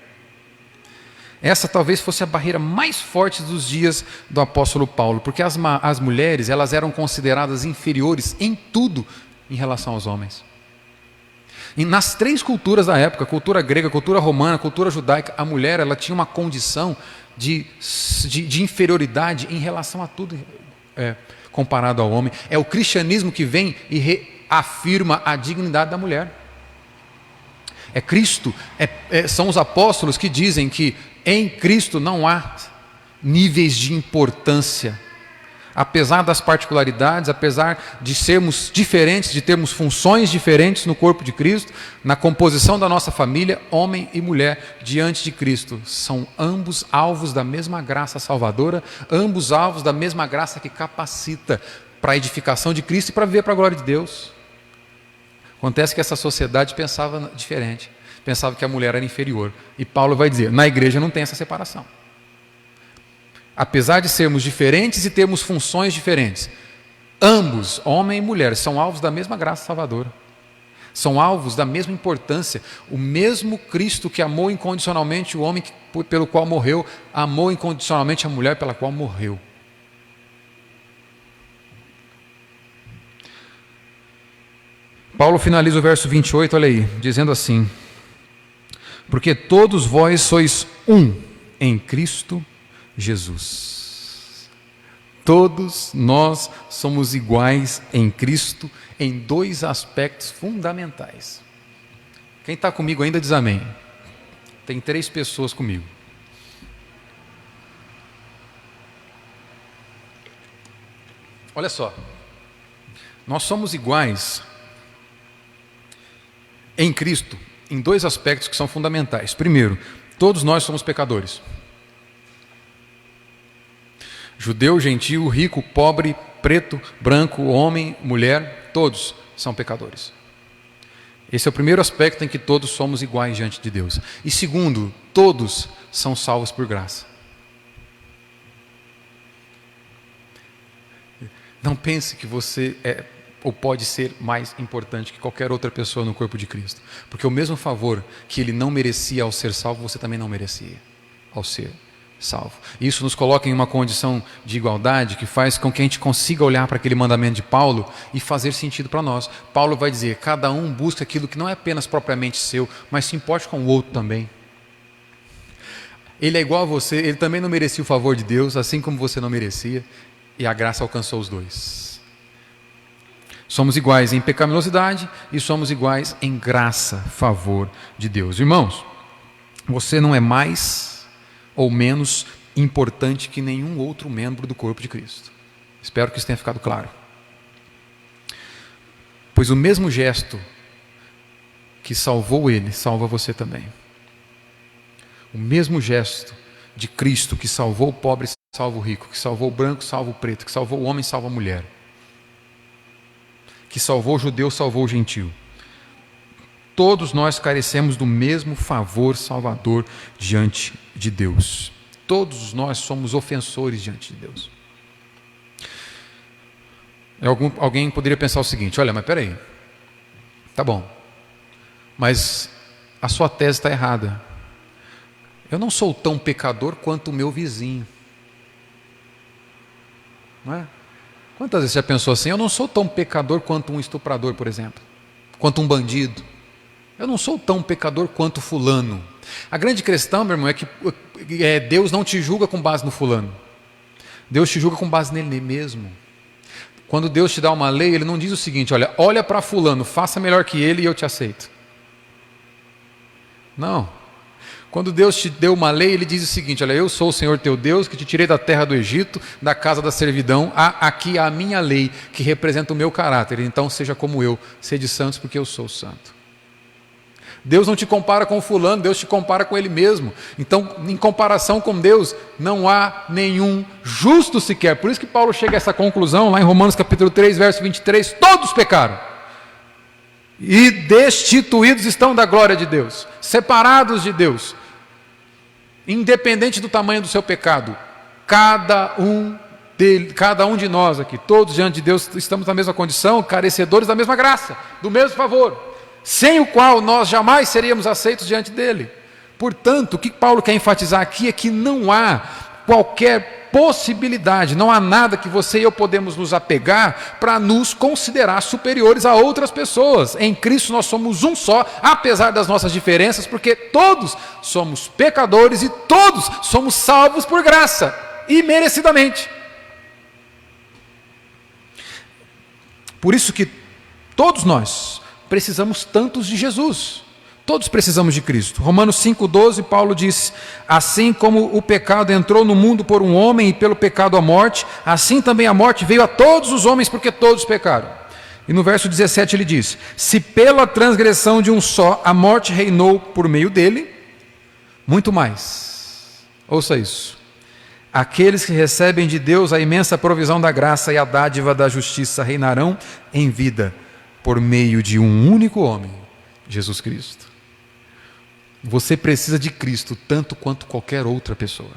Essa talvez fosse a barreira mais forte dos dias do apóstolo Paulo, porque as mulheres, elas eram consideradas inferiores em tudo em relação aos homens. E nas três culturas da época, cultura grega, cultura romana, cultura judaica, a mulher ela tinha uma condição de inferioridade em relação a tudo comparado ao homem. É o cristianismo que vem e reafirma a dignidade da mulher. É Cristo, são os apóstolos que dizem que em Cristo não há níveis de importância. Apesar das particularidades, apesar de sermos diferentes, de termos funções diferentes no corpo de Cristo, na composição da nossa família, homem e mulher diante de Cristo, são ambos alvos da mesma graça salvadora, ambos alvos da mesma graça que capacita para a edificação de Cristo e para viver para a glória de Deus. Acontece que essa sociedade pensava diferente, pensava que a mulher era inferior. E Paulo vai dizer, na igreja não tem essa separação. Apesar de sermos diferentes e termos funções diferentes, ambos, homem e mulher, são alvos da mesma graça salvadora. São alvos da mesma importância. O mesmo Cristo que amou incondicionalmente o homem pelo qual morreu, amou incondicionalmente a mulher pela qual morreu. Paulo finaliza o verso 28, olha aí, dizendo assim: porque todos vós sois um em Cristo Jesus. Todos nós somos iguais em Cristo em dois aspectos fundamentais. Quem está comigo ainda diz amém. Tem 3 pessoas comigo. Olha só, nós somos iguais em Cristo em 2 aspectos que são fundamentais. Primeiro, todos nós somos pecadores. Judeu, gentio, rico, pobre, preto, branco, homem, mulher, todos são pecadores. Esse é o primeiro aspecto em que todos somos iguais diante de Deus. E segundo, todos são salvos por graça. Não pense que você é ou pode ser mais importante que qualquer outra pessoa no corpo de Cristo. Porque o mesmo favor que ele não merecia ao ser salvo, você também não merecia ao ser salvo. Isso nos coloca em uma condição de igualdade que faz com que a gente consiga olhar para aquele mandamento de Paulo e fazer sentido para nós. Paulo vai dizer, cada um busca aquilo que não é apenas propriamente seu, mas se importe com o outro também. Ele é igual a você, ele também não merecia o favor de Deus, assim como você não merecia, e a graça alcançou os dois. Somos iguais em pecaminosidade e somos iguais em graça, favor de Deus. Irmãos, você não é mais ou menos importante que nenhum outro membro do corpo de Cristo. Espero que isso tenha ficado claro. Pois o mesmo gesto que salvou ele, salva você também. O mesmo gesto de Cristo que salvou o pobre, salva o rico, que salvou o branco, salva o preto, que salvou o homem, salva a mulher, que salvou o judeu, salvou o gentio. Todos nós carecemos do mesmo favor salvador diante de Deus. Todos nós somos ofensores diante de Deus. Alguém poderia pensar o seguinte, olha, mas peraí, tá bom, mas a sua tese está errada. Eu não sou tão pecador quanto o meu vizinho. Não é? Quantas vezes você já pensou assim, eu não sou tão pecador quanto um estuprador, por exemplo, quanto um bandido. Eu não sou tão pecador quanto fulano. A grande questão, meu irmão, é que Deus não te julga com base no fulano. Deus te julga com base nele mesmo. Quando Deus te dá uma lei, Ele não diz o seguinte, olha para fulano, faça melhor que ele e eu te aceito. Não. Quando Deus te deu uma lei, Ele diz o seguinte, eu sou o Senhor teu Deus, que te tirei da terra do Egito, da casa da servidão, aqui a minha lei, que representa o meu caráter, então seja como eu, sede santos porque eu sou santo. Deus não te compara com fulano, Deus te compara com Ele mesmo. Então, em comparação com Deus, não há nenhum justo sequer. Por isso que Paulo chega a essa conclusão, lá em Romanos capítulo 3, verso 23, todos pecaram. E destituídos estão da glória de Deus, separados de Deus. Independente do tamanho do seu pecado, cada um de nós aqui, todos diante de Deus, estamos na mesma condição, carecedores da mesma graça, do mesmo favor, sem o qual nós jamais seríamos aceitos diante dele. Portanto, o que Paulo quer enfatizar aqui é que não há qualquer possibilidade, não há nada que você e eu podemos nos apegar para nos considerar superiores a outras pessoas. Em Cristo nós somos um só, apesar das nossas diferenças, porque todos somos pecadores e todos somos salvos por graça, imerecidamente. Por isso que todos nós precisamos tantos de Jesus. Todos precisamos de Cristo. Romanos 5,12, Paulo diz, assim como o pecado entrou no mundo por um homem e pelo pecado a morte, assim também a morte veio a todos os homens porque todos pecaram. E no verso 17 ele diz, se pela transgressão de um só a morte reinou por meio dele, muito mais, ouça isso, aqueles que recebem de Deus a imensa provisão da graça e a dádiva da justiça reinarão em vida por meio de um único homem, Jesus Cristo. Você precisa de Cristo tanto quanto qualquer outra pessoa.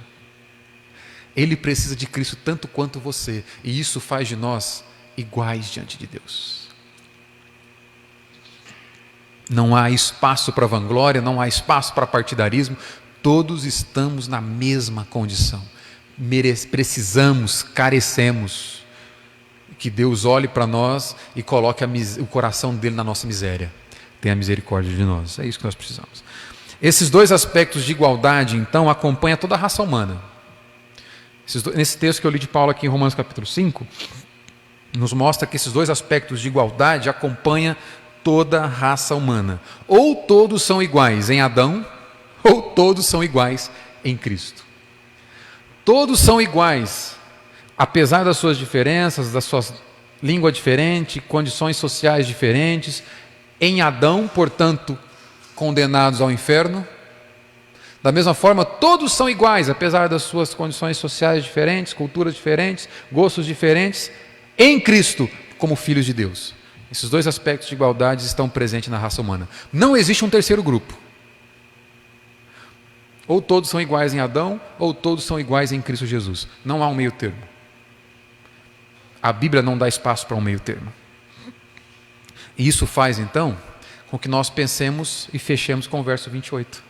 Ele precisa de Cristo tanto quanto você. E isso faz de nós iguais diante de Deus. Não há espaço para vanglória, não há espaço para partidarismo. Todos estamos na mesma condição. Precisamos, carecemos. que Deus olhe para nós e coloque o coração dele na nossa miséria. Tenha misericórdia de nós. É isso que nós precisamos. Esses dois aspectos de igualdade, então, acompanham toda a raça humana. Nesse texto que eu li de Paulo aqui em Romanos capítulo 5, nos mostra que esses dois aspectos de igualdade acompanham toda a raça humana. Ou todos são iguais em Adão, ou todos são iguais em Cristo. Todos são iguais, apesar das suas diferenças, da sua língua diferente, condições sociais diferentes. Em Adão, portanto, condenados ao inferno. Da mesma forma, todos são iguais, apesar das suas condições sociais diferentes, culturas diferentes, gostos diferentes, em Cristo, como filhos de Deus. Esses dois aspectos de igualdade estão presentes na raça humana. Não existe um terceiro grupo. Ou todos são iguais em Adão, ou todos são iguais em Cristo Jesus. Não há um meio termo. A Bíblia não dá espaço para um meio termo. E isso faz, então, com que nós pensemos e fechemos com o verso 28.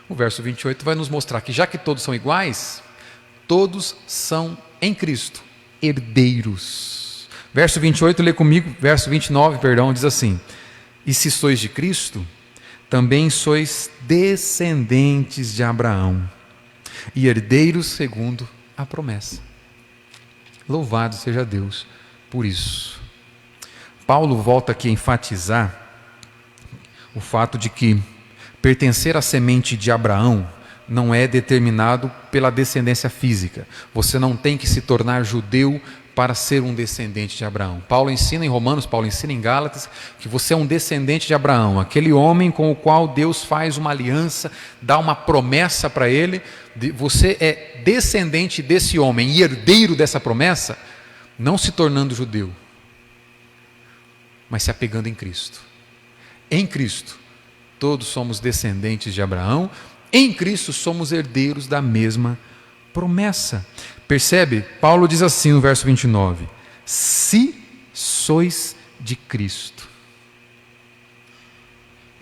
O verso 28 vai nos mostrar que, já que todos são iguais, todos são em Cristo herdeiros. Verso 28, lê comigo, verso 29, diz assim: e se sois de Cristo, também sois descendentes de Abraão, e herdeiros segundo a promessa. Louvado seja Deus por isso. Paulo volta aqui a enfatizar o fato de que pertencer à semente de Abraão não é determinado pela descendência física. Você não tem que se tornar judeu para ser um descendente de Abraão. Paulo ensina em Romanos, Paulo ensina em Gálatas, que você é um descendente de Abraão, aquele homem com o qual Deus faz uma aliança, dá uma promessa para ele. Você é descendente desse homem e herdeiro dessa promessa, não se tornando judeu, mas se apegando em Cristo. Em Cristo, todos somos descendentes de Abraão. Em Cristo somos herdeiros da mesma promessa. Percebe? Paulo diz assim no verso 29: se sois de Cristo.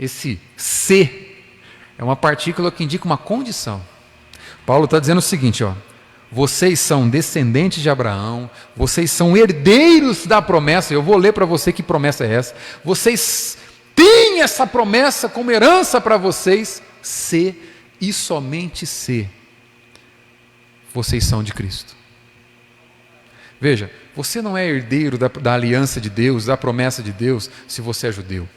Esse se é uma partícula que indica uma condição. Paulo está dizendo o seguinte, vocês são descendentes de Abraão, vocês são herdeiros da promessa. Eu vou ler para você que promessa é essa. Vocês têm essa promessa como herança para vocês, se e somente se vocês são de Cristo. Veja, você não é herdeiro da aliança de Deus, da promessa de Deus, se você é judeu.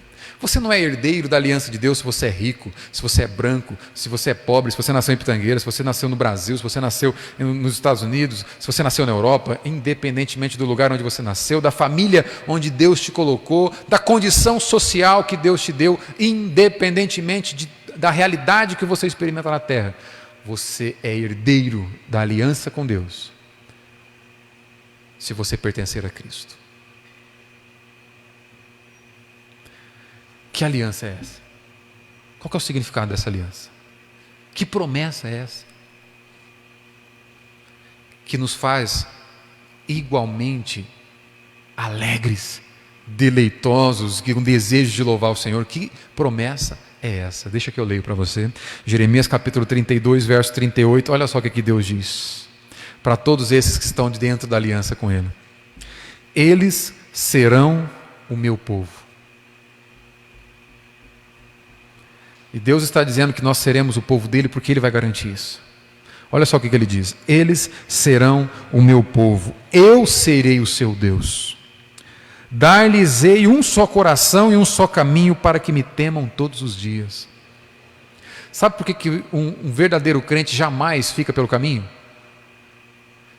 Você não é herdeiro da aliança de Deus se você é rico, se você é branco, se você é pobre, se você nasceu em Pitangueira, se você nasceu no Brasil, se você nasceu nos Estados Unidos, se você nasceu na Europa, independentemente do lugar onde você nasceu, da família onde Deus te colocou, da condição social que Deus te deu, independentemente da realidade que você experimenta na terra. Você é herdeiro da aliança com Deus, se você pertencer a Cristo. Que aliança é essa? Qual que é o significado dessa aliança? Que promessa é essa? Que nos faz igualmente alegres, deleitosos, com desejo de louvar o Senhor. Que promessa é essa? Deixa que eu leio para você. Jeremias capítulo 32, verso 38. Olha só o que Deus diz para todos esses que estão dentro da aliança com Ele: eles serão o meu povo. E Deus está dizendo que nós seremos o povo dele porque Ele vai garantir isso. Olha só o que Ele diz: eles serão o meu povo, eu serei o seu Deus. Dar-lhes-ei um só coração e um só caminho, para que me temam todos os dias. Sabe por que um verdadeiro crente jamais fica pelo caminho?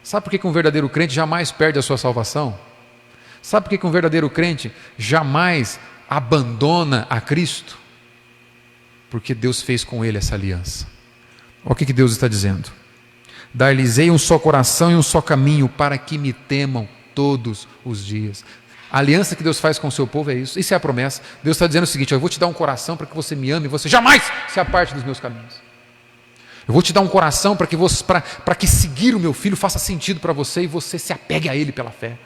Sabe por que um verdadeiro crente jamais perde a sua salvação? Sabe por que um verdadeiro crente jamais abandona a Cristo? Porque Deus fez com ele essa aliança. Olha o que Deus está dizendo: dar-lhes-ei um só coração e um só caminho, para que me temam todos os dias. A aliança que Deus faz com o seu povo é isso. Isso é a promessa. Deus está dizendo o seguinte: eu vou te dar um coração para que você me ame e você jamais se aparte dos meus caminhos. Eu vou te dar um coração para que seguir o meu filho faça sentido para você e você se apegue a ele pela fé.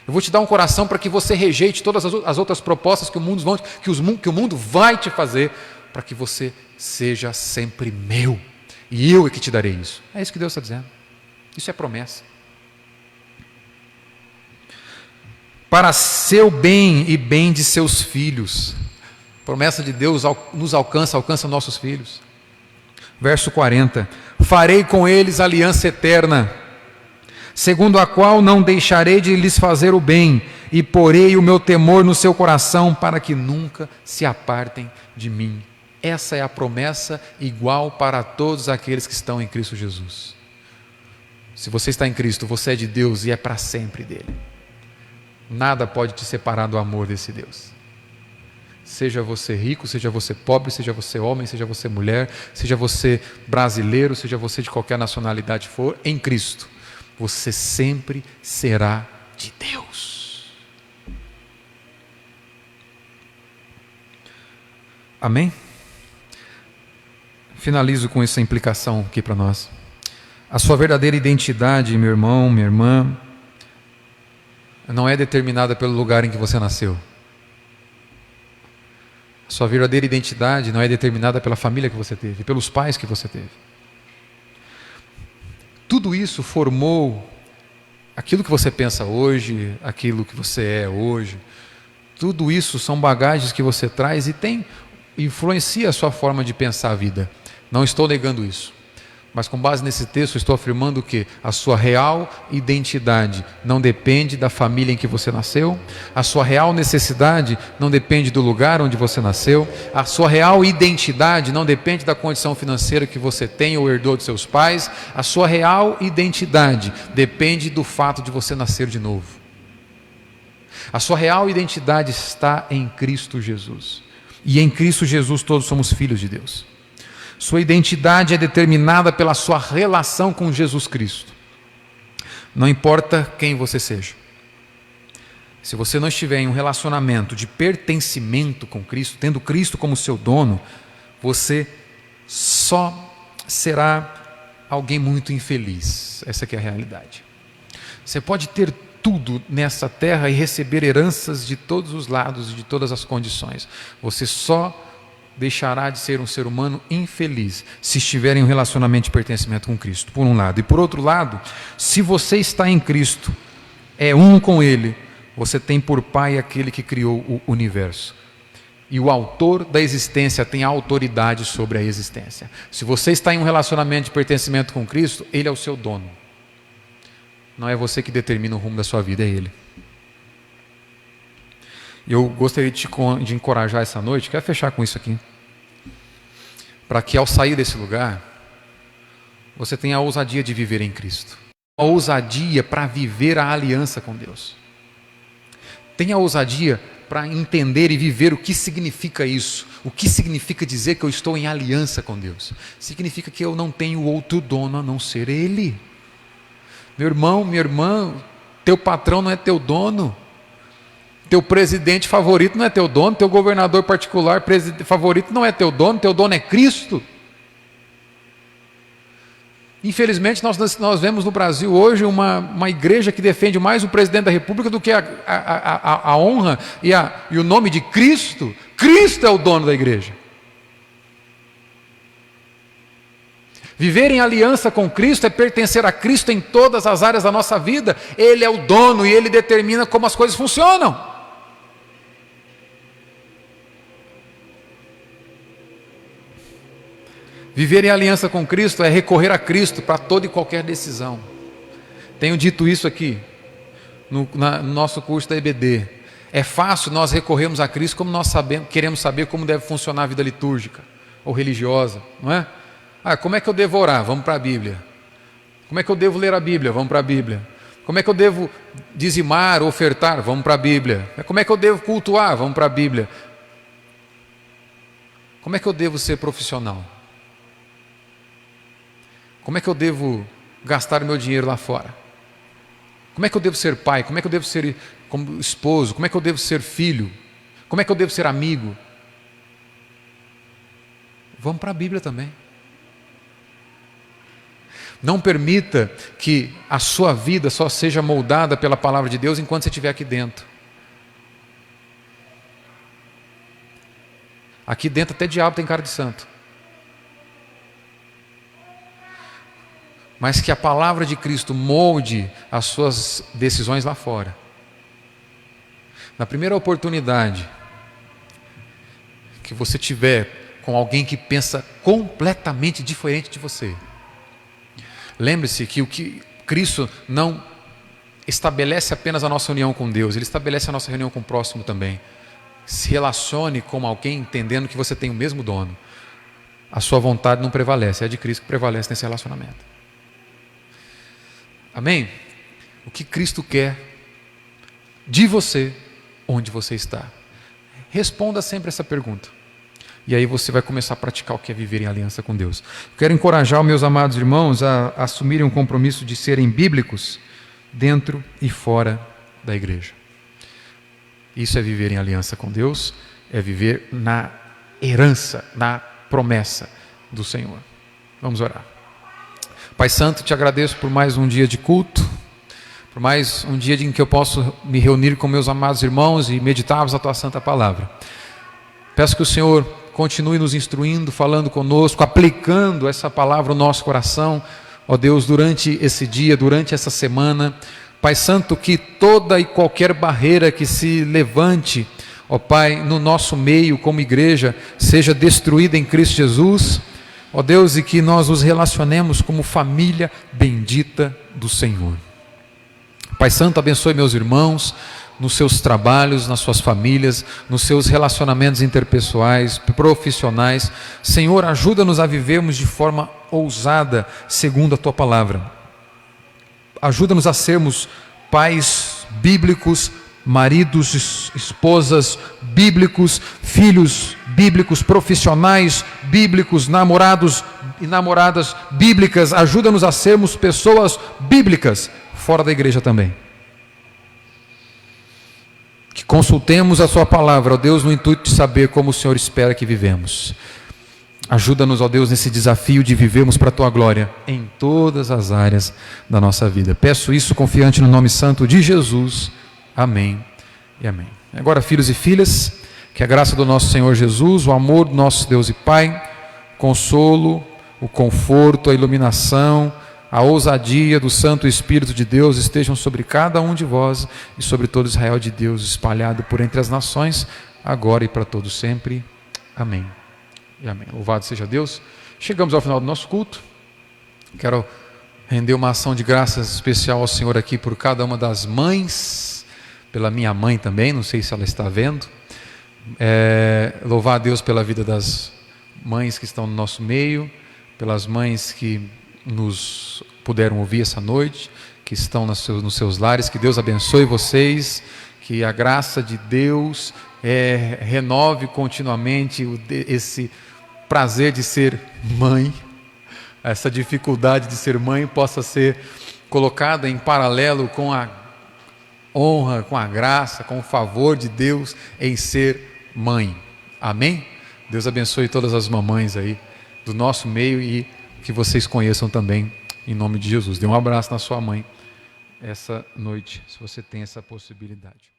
Eu vou te dar um coração para que você rejeite todas as outras propostas que o mundo vai te fazer, para que você seja sempre meu, e eu é que te darei isso. É isso que Deus está dizendo. Isso é promessa. para seu bem e bem de seus filhos. A promessa de Deus nos alcança nossos filhos. Verso 40: farei com eles aliança eterna, segundo a qual não deixarei de lhes fazer o bem, e porei o meu temor no seu coração, para que nunca se apartem de mim. Essa é a promessa igual para todos aqueles que estão em Cristo Jesus. Se você está em Cristo, você é de Deus e é para sempre dele. Nada pode te separar do amor desse Deus. Seja você rico, seja você pobre, seja você homem, seja você mulher, seja você brasileiro, seja você de qualquer nacionalidade for, em Cristo, você sempre será de Deus. Amém? Finalizo com essa implicação aqui para nós. A sua verdadeira identidade, meu irmão, minha irmã, não é determinada pelo lugar em que você nasceu. A sua verdadeira identidade não é determinada pela família que você teve, pelos pais que você teve. Tudo isso formou aquilo que você pensa hoje, aquilo que você é hoje. Tudo isso são bagagens que você traz e influencia a sua forma de pensar a vida. Não estou negando isso. Mas com base nesse texto, estou afirmando que a sua real identidade não depende da família em que você nasceu, a sua real necessidade não depende do lugar onde você nasceu, a sua real identidade não depende da condição financeira que você tem ou herdou de seus pais, a sua real identidade depende do fato de você nascer de novo. A sua real identidade está em Cristo Jesus. E em Cristo Jesus todos somos filhos de Deus. Sua identidade é determinada pela sua relação com Jesus Cristo. Não importa quem você seja. Se você não estiver em um relacionamento de pertencimento com Cristo, tendo Cristo como seu dono, você só será alguém muito infeliz. Essa que é a realidade. Você pode ter tudo nessa terra e receber heranças de todos os lados e de todas as condições. Você só deixará de ser um ser humano infeliz se estiver em um relacionamento de pertencimento com Cristo, por um lado. E por outro lado, se você está em Cristo, é um com Ele, você tem por pai aquele que criou o universo. E o autor da existência tem autoridade sobre a existência. Se você está em um relacionamento de pertencimento com Cristo, Ele é o seu dono. Não é você que determina o rumo da sua vida, é Ele. Eu gostaria de encorajar essa noite, quero fechar com isso aqui, para que ao sair desse lugar, você tenha a ousadia de viver em Cristo. A ousadia para viver a aliança com Deus. Tenha a ousadia para entender e viver o que significa isso. O que significa dizer que eu estou em aliança com Deus? Significa que eu não tenho outro dono a não ser Ele. Meu irmão, minha irmã, teu patrão não é teu dono. Teu presidente favorito não é teu dono, teu governador particular favorito não é teu dono é Cristo. Infelizmente nós vemos no Brasil hoje uma igreja que defende mais o presidente da República do que a honra e o nome de Cristo. Cristo é o dono da igreja. Viver em aliança com Cristo é pertencer a Cristo em todas as áreas da nossa vida. Ele é o dono e Ele determina como as coisas funcionam. Viver em aliança com Cristo é recorrer a Cristo para toda e qualquer decisão. Tenho dito isso aqui no nosso curso da EBD. É fácil nós recorrermos a Cristo como nós queremos saber como deve funcionar a vida litúrgica ou religiosa, não é? Como é que eu devo orar? Vamos para a Bíblia. Como é que eu devo ler a Bíblia? Vamos para a Bíblia. Como é que eu devo dizimar, ofertar? Vamos para a Bíblia. Como é que eu devo cultuar? Vamos para a Bíblia. Como é que eu devo ser profissional? Como é que eu devo gastar o meu dinheiro lá fora? Como é que eu devo ser pai? Como é que eu devo ser como esposo? Como é que eu devo ser filho? Como é que eu devo ser amigo? Vamos para a Bíblia também. Não permita que a sua vida só seja moldada pela palavra de Deus enquanto você estiver aqui dentro. Aqui dentro até diabo tem cara de santo. Mas que a palavra de Cristo molde as suas decisões lá fora. Na primeira oportunidade que você tiver com alguém que pensa completamente diferente de você, lembre-se que o que Cristo não estabelece apenas a nossa união com Deus, Ele estabelece a nossa reunião com o próximo também. Se relacione com alguém entendendo que você tem o mesmo dono. A sua vontade não prevalece, é a de Cristo que prevalece nesse relacionamento. Amém? O que Cristo quer de você, onde você está? Responda sempre essa pergunta. E aí você vai começar a praticar o que é viver em aliança com Deus. Quero encorajar os meus amados irmãos a assumirem um compromisso de serem bíblicos dentro e fora da igreja. Isso é viver em aliança com Deus, é viver na herança, na promessa do Senhor. Vamos orar. Pai Santo, te agradeço por mais um dia de culto, por mais um dia em que eu posso me reunir com meus amados irmãos e meditarmos a tua santa palavra. Peço que o Senhor continue nos instruindo, falando conosco, aplicando essa palavra no nosso coração, ó Deus, durante esse dia, durante essa semana. Pai Santo, que toda e qualquer barreira que se levante, ó Pai, no nosso meio como igreja, seja destruída em Cristo Jesus, ó Deus, e que nós nos relacionemos como família bendita do Senhor. Pai Santo, abençoe meus irmãos nos seus trabalhos, nas suas famílias, nos seus relacionamentos interpessoais, profissionais. Senhor, ajuda-nos a vivermos de forma ousada, segundo a tua palavra. Ajuda-nos a sermos pais bíblicos, maridos, esposas bíblicos, filhos bíblicos, profissionais bíblicos, namorados e namoradas bíblicas. Ajuda-nos a sermos pessoas bíblicas fora da igreja também. Que consultemos a sua palavra, ó Deus, no intuito de saber como o Senhor espera que vivemos. Ajuda-nos, ó Deus, nesse desafio de vivermos para a tua glória em todas as áreas da nossa vida. Peço isso confiante no nome santo de Jesus. Amém e amém. Agora, filhos e filhas, que a graça do nosso Senhor Jesus, o amor do nosso Deus e Pai, o consolo, o conforto, a iluminação, a ousadia do Santo Espírito de Deus estejam sobre cada um de vós e sobre todo Israel de Deus espalhado por entre as nações, agora e para todos sempre. Amém e amém. Louvado seja Deus. Chegamos ao final do nosso culto. Quero render uma ação de graças especial ao Senhor aqui por cada uma das mães, pela minha mãe também, não sei se ela está vendo. Louvar a Deus pela vida das mães que estão no nosso meio, pelas mães que nos puderam ouvir essa noite, que estão nos seus lares. Que Deus abençoe vocês, que a graça de Deus renove continuamente esse prazer de ser mãe, essa dificuldade de ser mãe possa ser colocada em paralelo com a honra, com a graça, com o favor de Deus em ser mãe. Amém? Deus abençoe todas as mamães aí do nosso meio e que vocês conheçam também, em nome de Jesus. Dê um abraço na sua mãe essa noite, se você tem essa possibilidade.